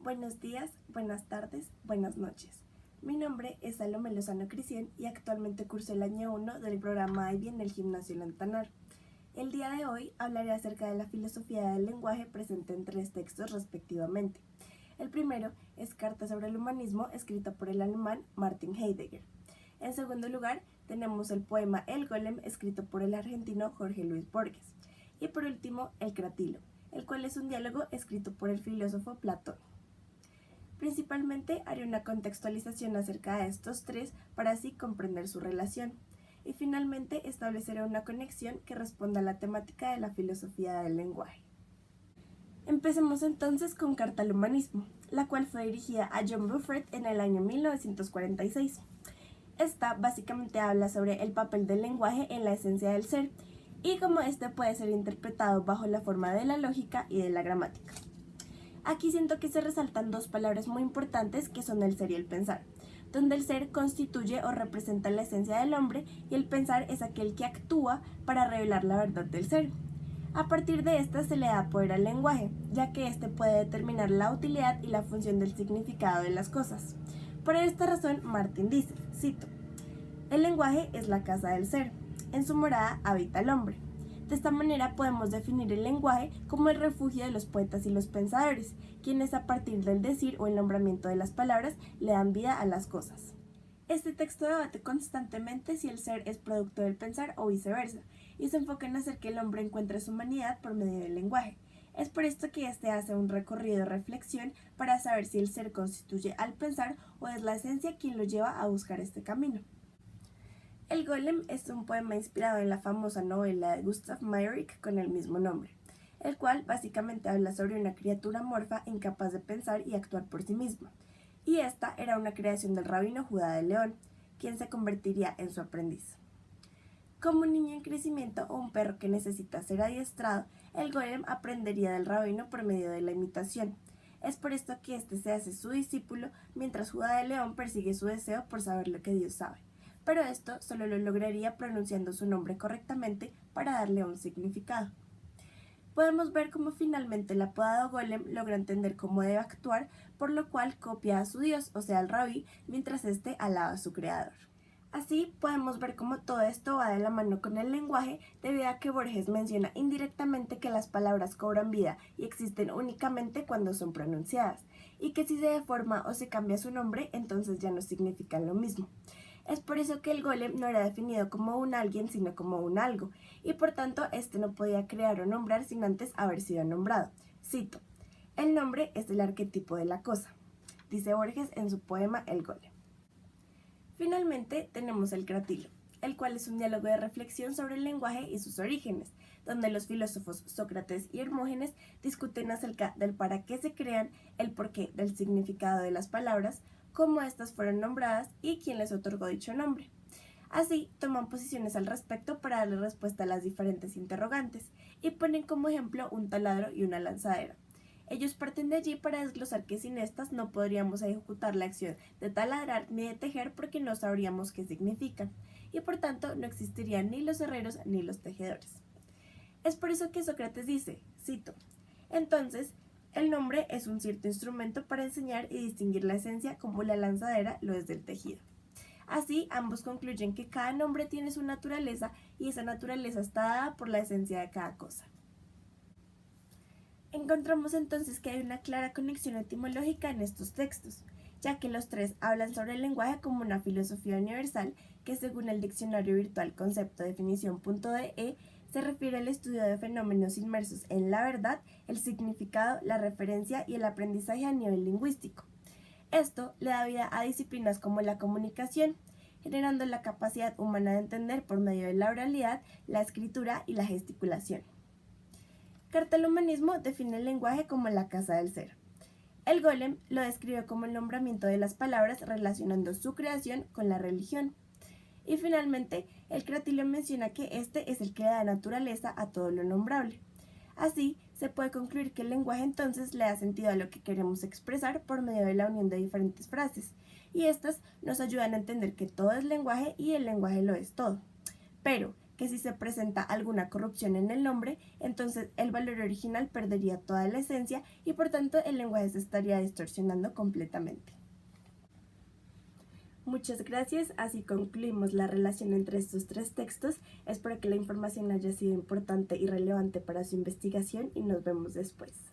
Buenos días, buenas tardes, buenas noches. Mi nombre es Salomé Lozano Cristian y actualmente curso el año 1 del programa IB en el Gimnasio Lantanar. El día de hoy hablaré acerca de la filosofía del lenguaje presente en 3 textos respectivamente. El primero es Carta sobre el humanismo, escrito por el alemán Martin Heidegger. En segundo lugar, tenemos el poema El Golem, escrito por el argentino Jorge Luis Borges. Y por último, El Cratilo, el cual es un diálogo escrito por el filósofo Platón. Principalmente haré una contextualización acerca de estos 3 para así comprender su relación. Y finalmente estableceré una conexión que responda a la temática de la filosofía del lenguaje. Empecemos entonces con Carta al Humanismo, la cual fue dirigida a John Buffett en el año 1946. Esta básicamente habla sobre el papel del lenguaje en la esencia del ser y cómo este puede ser interpretado bajo la forma de la lógica y de la gramática. Aquí siento que se resaltan 2 palabras muy importantes que son el ser y el pensar, donde el ser constituye o representa la esencia del hombre y el pensar es aquel que actúa para revelar la verdad del ser. A partir de esta se le da poder al lenguaje, ya que éste puede determinar la utilidad y la función del significado de las cosas. Por esta razón, Martin dice, cito, el lenguaje es la casa del ser, en su morada habita el hombre. De esta manera podemos definir el lenguaje como el refugio de los poetas y los pensadores, quienes a partir del decir o el nombramiento de las palabras le dan vida a las cosas. Este texto debate constantemente si el ser es producto del pensar o viceversa, y se enfoca en hacer que el hombre encuentre su humanidad por medio del lenguaje. Es por esto que este hace un recorrido de reflexión para saber si el ser constituye al pensar o es la esencia quien lo lleva a buscar este camino. El Golem es un poema inspirado en la famosa novela de Gustav Meyrink con el mismo nombre, el cual básicamente habla sobre una criatura amorfa incapaz de pensar y actuar por sí misma, y esta era una creación del rabino Judá de León, quien se convertiría en su aprendiz. Como un niño en crecimiento o un perro que necesita ser adiestrado, el Golem aprendería del rabino por medio de la imitación. Es por esto que éste se hace su discípulo, mientras Judá de León persigue su deseo por saber lo que Dios sabe. Pero esto solo lo lograría pronunciando su nombre correctamente para darle un significado. Podemos ver cómo finalmente el apodado Golem logra entender cómo debe actuar, por lo cual copia a su Dios, o sea al rabí, mientras éste alaba a su creador. Así podemos ver cómo todo esto va de la mano con el lenguaje, debido a que Borges menciona indirectamente que las palabras cobran vida y existen únicamente cuando son pronunciadas, y que si se deforma o se cambia su nombre, entonces ya no significan lo mismo. Es por eso que el golem no era definido como un alguien, sino como un algo, y por tanto este no podía crear o nombrar sin antes haber sido nombrado. Cito, el nombre es el arquetipo de la cosa, dice Borges en su poema El Golem. Finalmente tenemos el Cratilo, el cual es un diálogo de reflexión sobre el lenguaje y sus orígenes, donde los filósofos Sócrates y Hermógenes discuten acerca del para qué se crean, el porqué del significado de las palabras, cómo éstas fueron nombradas y quién les otorgó dicho nombre. Así, toman posiciones al respecto para darle respuesta a las diferentes interrogantes y ponen como ejemplo un taladro y una lanzadera. Ellos parten de allí para desglosar que sin estas no podríamos ejecutar la acción de taladrar ni de tejer porque no sabríamos qué significan, y por tanto no existirían ni los herreros ni los tejedores. Es por eso que Sócrates dice, cito, entonces, el nombre es un cierto instrumento para enseñar y distinguir la esencia como la lanzadera lo es del tejido. Así, ambos concluyen que cada nombre tiene su naturaleza y esa naturaleza está dada por la esencia de cada cosa. Encontramos entonces que hay una clara conexión etimológica en estos textos, ya que los 3 hablan sobre el lenguaje como una filosofía universal que según el diccionario virtual concepto-definición.de se refiere al estudio de fenómenos inmersos en la verdad, el significado, la referencia y el aprendizaje a nivel lingüístico. Esto le da vida a disciplinas como la comunicación, generando la capacidad humana de entender por medio de la oralidad, la escritura y la gesticulación. Carta al Humanismo define el lenguaje como la casa del ser. El Golem lo describe como el nombramiento de las palabras relacionando su creación con la religión. Y finalmente, el Cratilo menciona que este es el que da naturaleza a todo lo nombrable. Así, se puede concluir que el lenguaje entonces le da sentido a lo que queremos expresar por medio de la unión de diferentes frases, y estas nos ayudan a entender que todo es lenguaje y el lenguaje lo es todo. Pero, que si se presenta alguna corrupción en el nombre, entonces el valor original perdería toda la esencia y por tanto el lenguaje se estaría distorsionando completamente. Muchas gracias, así concluimos la relación entre estos tres textos. Espero que la información haya sido importante y relevante para su investigación y nos vemos después.